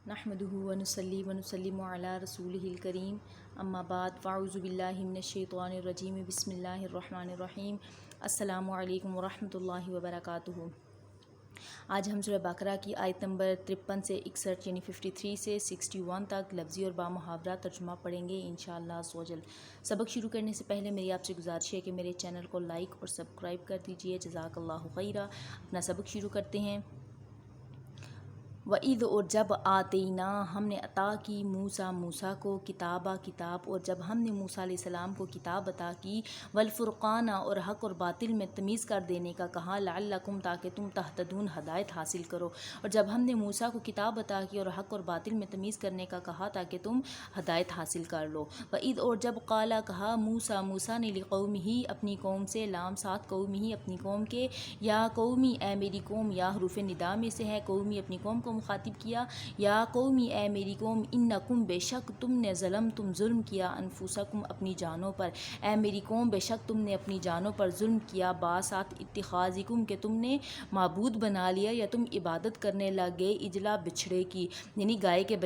نحمده ونصلي ونسلم على رسوله الكريم اما بعد فاعوذ باللہ من الشیطان الرجیم بسم اللہ الرحمن الرحیم السلام علیکم ورحمۃ اللہ وبرکاتہ۔ آج ہم سورہ بقرہ کی آیت نمبر 53 سے 61 یعنی 53 سے 61 تک لفظی اور بامحاورہ ترجمہ پڑھیں گے انشاءاللہ عز و جل۔ سبق شروع کرنے سے پہلے میری آپ سے گزارش ہے کہ میرے چینل کو لائک اور سبسکرائب کر دیجئے، جزاک اللہ خیرہ۔ اپنا سبق شروع کرتے ہیں۔ وَإِذْ اور جب آتینا ہم نے عطا کی موسیٰ کو کتاب اور جب ہم نے موسیٰ علیہ السلام کو کتاب عطا کی، والفرقان اور حق اور باطل میں تمیز کر دینے کا کہا، لعلکم تاکہ تم تہتدون ہدایت حاصل کرو، اور جب ہم نے موسیٰ کو کتاب عطا کی اور حق اور باطل میں تمیز کرنے کا کہا تاکہ تم ہدایت حاصل کر لو۔ وَإِذْ اور جب قالا کہا موسیٰ نے لقومہ اپنی قوم سے، لام ساتھ قومہ اپنی قوم کے، یا قومی اے میری قوم، یا حروف ندا میں سے ہے، قومی اپنی قوم کو مخاطب کیا، یا قومی اے میری قوم، انکم بے شک تم نے تم ظلم کیا، انفسکم اپنی جانوں پر، اے میری قوم بے شک تم نے اپنی جانوں پر ظلم کیا، باسات اتخاذکم کہ تم نے معبود بنا لیا یا تم عبادت کرنے لگ گئے، اجلا بچھڑے کی یعنی گائے کے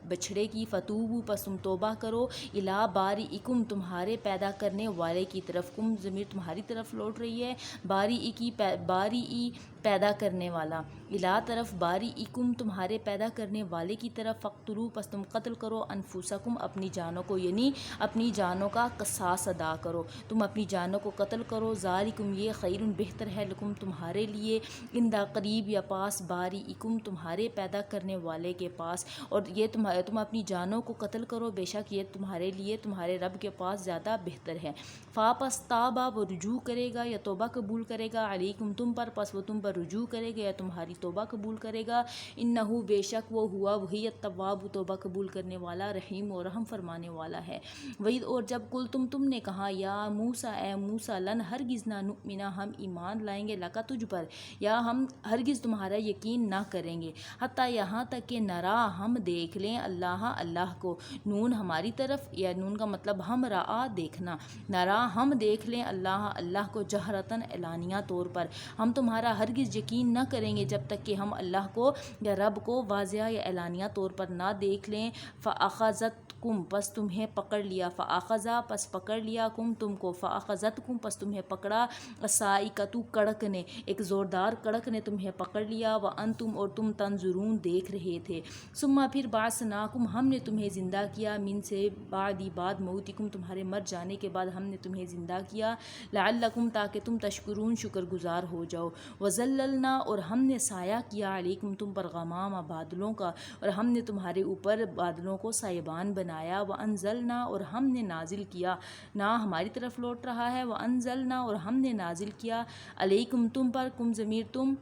بچھڑے کی، فتوبو پس تم توبہ کرو، الا باریکم تمہارے پیدا کرنے والے کی طرف، کم ضمیر تمہاری طرف لوٹ رہی ہے، باری پیدا کرنے والا، الا طرف باریکم تمہارے پیدا کرنے والے کی طرف، فقتلوا پس تم قتل کرو، انفسکم اپنی جانوں کو یعنی اپنی جانوں کا قصاص ادا کرو، تم اپنی جانوں کو قتل کرو، ذالکم یہ خیر بہتر ہے، لکم تمہارے لیے، اندہ قریب یا پاس، باریکم تمہارے پیدا کرنے والے کے پاس، اور یہ تم اپنی جانوں کو قتل کرو، بے شک یہ تمہارے لیے تمہارے رب کے پاس زیادہ بہتر ہے۔ فاپس تابا وہ رجوع کرے گا یا توبہ قبول کرے گا، علیکم تم پر پس وہ تم پر رجوع کرے گا یا تمہاری توبہ قبول کرے گا، انہو بے شک وہ ہوا وہی التواب توبہ قبول کرنے والا، رحیم و رحم فرمانے والا ہے۔ وَإِذْ اور جب تم نے کہا، یا موسیٰ اے موسیٰ، لن ہرگز نہ نؤمنا ہم ایمان لائیں گے، لکا تجھ پر، یا ہم ہرگز تمہارا یقین نہ کریں گے، حتیٰ یہاں تک کہ نرا ہم دیکھ لیں، اللہ کو، نون ہماری طرف، یا نون کا مطلب ہم رآ دیکھنا، نرا ہم دیکھ لیں اللہ کو، جہرتاً اعلانیہ طور پر، ہم تمہارا ہرگز یقین نہ کریں گے جب تک کہ ہم اللہ کو یا رب کو واضح یا اعلانیہ طور پر نہ دیکھ لیں۔ فَأَخَذَتْكُمْ پس تمہیں پکڑ لیا، فَأَخَذَا پس پکڑ لیا، کم تم کو، فَأَخَذَتْكُمْ پس تمہیں پکڑا، الصَّاعِقَةُ کڑک نے، ایک زوردار کڑک نے تمہیں پکڑ لیا، وَأَنْتُمْ اور تم تنظرون دیکھ رہے تھے، ثم پھر بَعَثْنَاكُمْ ہم نے تمہیں زندہ کیا، من سے بعد موتکم تمہارے مر جانے کے بعد ہم نے تمہیں زندہ کیا، لعلکم تاکہ تم تشکرون شکر گزار ہو جاؤ، وَظَلَّلْنَا اور ہم نے سایہ کیا، علیکم تم پر، غمام بادلوں کا، اور ہم نے تمہارے اوپر بادلوں کو سایبان بنایا، وَأَنزَلْنَا اور ہم نے نازل کیا، نہ ہماری طرف لوٹ رہا ہے، وَأَنزَلْنَا اور ہم نے نازل کیا، علیکم تم پر، کم ضمیر تم،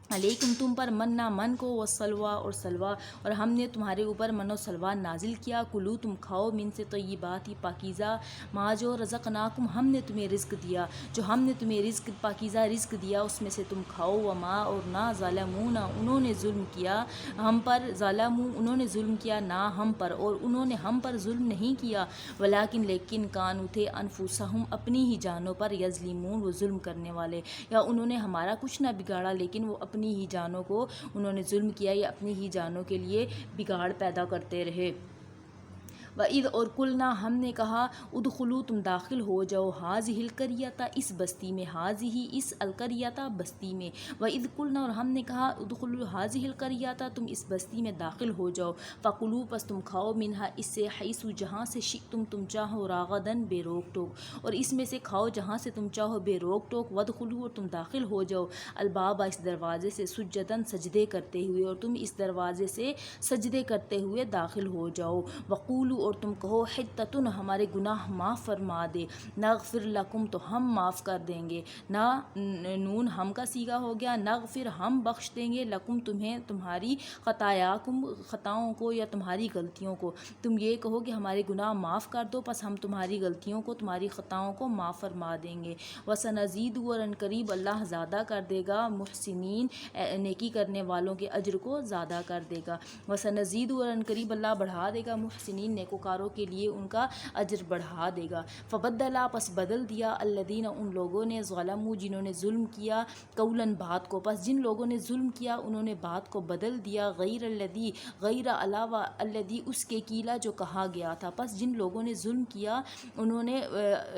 علیکم تم پر، منّا من کو، والسلویٰ اور سلویٰ، اور ہم نے تمہارے اوپر من و سلویٰ نازل کیا، کلو تم کھاؤ، من سے طیبات پاکیزہ، ما جو رزقناکم ہم نے تمہیں رزق دیا، جو ہم نے تمہیں پاکیزہ رزق دیا اس میں سے تم کھاؤ، وما اور نہ ظالمونا انہوں نے ظلم کیا ہم پر، ظالمو انہوں نے ظلم کیا نہ ہم پر، اور انہوں نے ہم پر ظلم نہیں کیا، لیکن کانو تھے، انفسہم اپنی ہی جانوں پر، یظلمون وہ ظلم کرنے والے، یا انہوں نے ہمارا کچھ نہ بگاڑا لیکن وہ اپنی ہی جانوں کو انہوں نے ظلم کیا یا اپنی ہی جانوں کے لیے بگاڑ پیدا کرتے رہے۔ وَإِذْ اور قُلْنَا ہم نے کہا، ادخلوا تم داخل ہو جاؤ، ہٰذِهِ الْقَرْيَةَ اس بستی میں، ہٰذِهِ اس الْقَرْيَةَ بستی میں، وَإِذْ قُلْنَا اور ہم نے کہا، ادخلوا ہٰذِهِ الْقَرْيَةَ تم اس بستی میں داخل ہو جاؤ، فَكُلُوا پس تم کھاؤ، منہا اس سے، حیث جہاں سے، شئتم تم چاہو، راغداً بے روک ٹوک، اور اس میں سے کھاؤ جہاں سے تم چاہو بے روک ٹوک، وَادْخُلُوا اور تم داخل ہو جاؤ، البابا اس دروازے سے، سجداً سجدے کرتے ہوئے، اور تم اس دروازے سے سجدے کرتے ہوئے داخل ہو جاؤ، وقولوا اور تم کہو، حطۃ ہمارے گناہ معاف فرما دے، نغفر لکم تو ہم معاف کر دیں گے، نون ہم کا صیغہ ہو گیا، نغفر ہم بخش دیں گے، لکم تمہیں، تمہاری خطایاکم خطاؤں کو یا تمہاری غلطیوں کو، تم یہ کہو کہ ہمارے گناہ معاف کر دو، پس ہم تمہاری غلطیوں کو، تمہاری خطاؤں کو معاف فرما دیں گے، وسنزید اور ان قریب اللہ زیادہ کر دے گا، محسنین نیکی کرنے والوں کے اجر کو زیادہ کر دے گا، وسنزید اور ان قریب اللہ بڑھا دے گا، محسنین پیروکاروں کے لیے ان کا اجر بڑھا دے گا۔ فبدلا پس بدل دیا الذین ان لوگوں نے ظلموا جنہوں نے ظلم کیا قولاً بات کو، پس جن لوگوں نے ظلم کیا انہوں نے بات کو بدل دیا غیر الذی غیر علاوہ الذی اس کے قیلا جو کہا گیا تھا، پس جن لوگوں نے ظلم کیا انہوں نے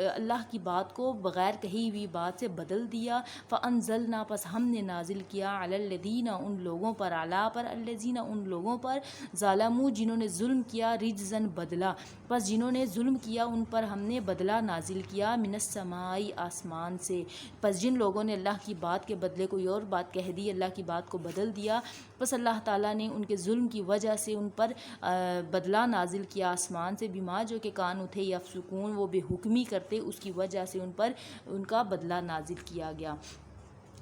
اللہ کی بات کو بغیر کہی ہوئی بات سے بدل دیا۔ فانزلنا پس ہم نے نازل کیا علی الذین ان لوگوں پر علا پر الذین ان لوگوں پر ظلموا جنہوں نے ظلم کیا رجزاً بدلہ، پس جنہوں نے ظلم کیا ان پر ہم نے بدلہ نازل کیا من السماء آسمان سے، پس جن لوگوں نے اللہ کی بات کے بدلے کوئی اور بات کہہ دی، اللہ کی بات کو بدل دیا، پس اللہ تعالیٰ نے ان کے ظلم کی وجہ سے ان پر بدلہ نازل کیا آسمان سے، بما جو کہ کانوا تھے یفسقون وہ بے حکمی کرتے، اس کی وجہ سے ان پر ان کا بدلہ نازل کیا گیا۔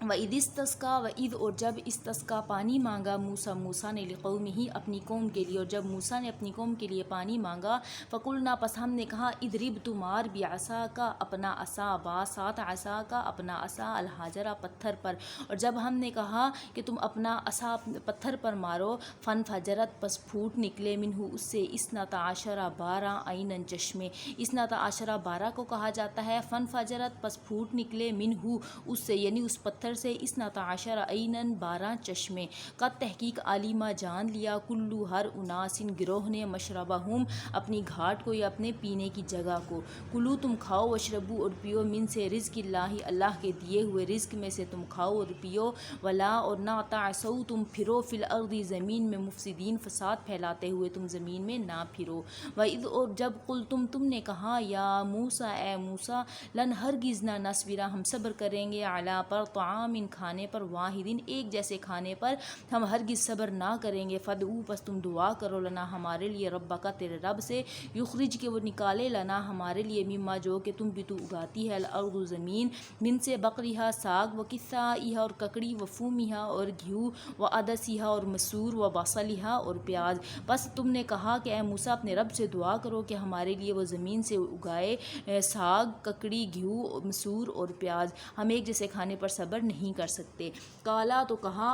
وَإِذِ اسْتَسْقَىٰ وَإِذ اور جب استسقا پانی مانگا موسیٰ موسیٰ نے لقومہ اپنی قوم کے لیے، اور جب موسیٰ نے اپنی قوم کے لیے پانی مانگا فقلنا پس ہم نے کہا اضرب تو مار بعصاک اپنا عصا ساتھ عصاک اپنا عصا الحجر پتھر پر، اور جب ہم نے کہا کہ تم اپنا عصا پتھر پر مارو فانفجرت پس پھوٹ نکلے منہ اس سے اثنتا عشر 12 عیناً چشمے، اثنتا عشر 12 کو کہا جاتا ہے، فانفجرت پس پھوٹ نکلے منہ اس سے یعنی اس پتھر سے اثنتا عشر عیناً 12 چشمے، قد تحقیق علیمہ جان لیا کلو ہر اناسن گروہ نے مشربہم اپنی گھاٹ کو یا اپنے پینے کی جگہ کو، کلو تم کھاؤ وشربو اور پیو من سے رزق اللہ اللہ کے دیے ہوئے رزق میں سے تم کھاؤ اور پیو، ولا اور نہ تعثوا تم پھرو فی الارض زمین میں مفسدین فساد پھیلاتے ہوئے تم زمین میں نہ پھرو، وَإِذْ اور جب قلتم تم نے کہا یا موسیٰ اے موسیٰ لن ہرگز نہ نصبر ہم صبر کریں گے علی پر طعام کھانے پر واحدین ایک جیسے کھانے پر ہم ہرگز صبر نہ کریں گے، فدعو پس تم دعا کرو لنا ہمارے لیے ربک تیرے رب سے یخرج کے وہ نکالے لنا ہمارے لیے مما جو کہ تم بھی تو اگاتی ہے الارض زمین من سے بقریہا ساگ و کثائیہا اور ککڑی و فومیہا اور گھیو و عدسیہا اور مسور و بصلیہا اور پیاز، بس تم نے کہا کہ اے موسیٰ اپنے رب سے دعا کرو کہ ہمارے لیے وہ زمین سے اگائے ساگ ککڑی گھیو مسور اور پیاز، ہم ایک جیسے کھانے پر صبر نہیں کر سکتے۔ کالا تو کہا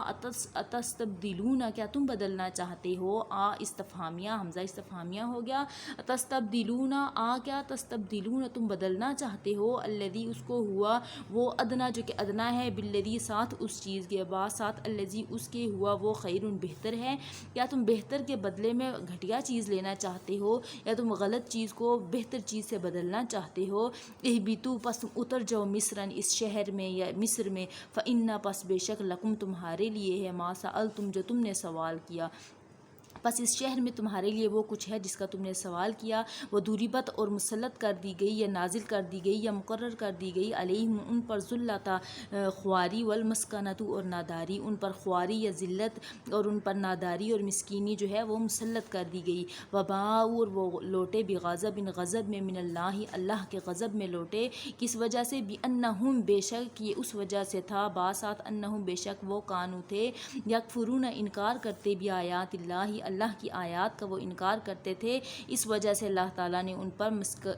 اتستبدلون کیا تم بدلنا چاہتے ہو، استفہامیہ حمزہ استفہامیہ ہو گیا، اتستبدلون کیا تستبدلون تم بدلنا چاہتے ہو الذی اس کو ہوا وہ ادنا جو کہ ادنا ہے بالذی ساتھ اس چیز کے بعد ساتھ الذی اس کے ہوا وہ خیر بہتر ہے، کیا تم بہتر کے بدلے میں گھٹیا چیز لینا چاہتے ہو یا تم غلط چیز کو بہتر چیز سے بدلنا چاہتے ہو، اہبطوا پس تم اتر جاؤ مصرن اس شہر میں یا مصر میں، فإن پس بے شک لکم تمہارے لیے ہے ما سألتم جو تم نے سوال کیا، پس اس شہر میں تمہارے لیے وہ کچھ ہے جس کا تم نے سوال کیا، وہ ضربت اور مسلط کر دی گئی یا نازل کر دی گئی یا مقرر کر دی گئی علیہم ان پر ذلت خواری والمسکنۃ اور ناداری، ان پر خواری یا ذلت اور ان پر ناداری اور مسکینی جو ہے وہ مسلط کر دی گئی، وباؤ اور وہ لوٹے بغضب غضب میں من اللہ اللہ کے غضب میں لوٹے، کس وجہ سے بأنہم بے شک یہ اس وجہ سے تھا باسات انہم بے شک وہ کانو تھے یکفرون انکار کرتے بھی آیات اللہ اللہ کی آیات کا وہ انکار کرتے تھے، اس وجہ سے اللہ تعالیٰ نے ان پر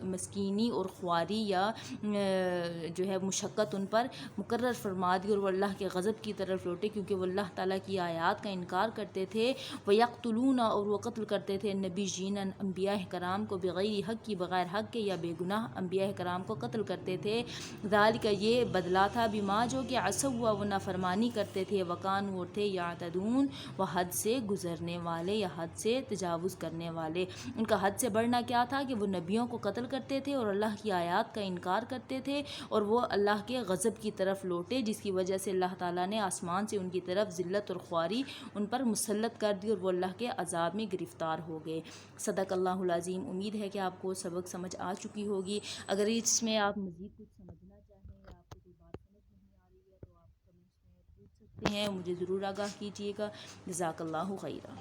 مسکینی اور خواری یا جو ہے مشقت ان پر مقرر فرما دی، اور وہ اللہ کے غضب کی طرف لوٹے کیونکہ وہ اللہ تعالیٰ کی آیات کا انکار کرتے تھے، وَيَقْتُلُونَ اور وہ قتل کرتے تھے نبیین انبیاء کرام کو بغیر حق کی بغیر حق کے یا بے گناہ انبیاء کرام کو قتل کرتے تھے، ذالک یہ بدلا تھا بما جو کہ عصوا وہ نافرمانی کرتے تھے، وکانوا وہ تھے یعتدون وہ حد سے گزرنے والے یا حد سے تجاوز کرنے والے، ان کا حد سے بڑھنا کیا تھا کہ وہ نبیوں کو قتل کرتے تھے اور اللہ کی آیات کا انکار کرتے تھے، اور وہ اللہ کے غضب کی طرف لوٹے جس کی وجہ سے اللہ تعالیٰ نے آسمان سے ان کی طرف ذلت اور خواری ان پر مسلط کر دی اور وہ اللہ کے عذاب میں گرفتار ہو گئے۔ صدق اللہ العظیم۔ امید ہے کہ آپ کو سبق سمجھ آ چکی ہوگی، اگر اس میں آپ مزید کچھ سمجھنا چاہیں یا آپ کو کوئی بات سمجھ نہیں آ رہی ہے تو آپ کمنٹس میں پوچھ سکتے ہیں، مجھے ضرور آگاہ کیجیے گا۔ جزاک اللہ خیرہ۔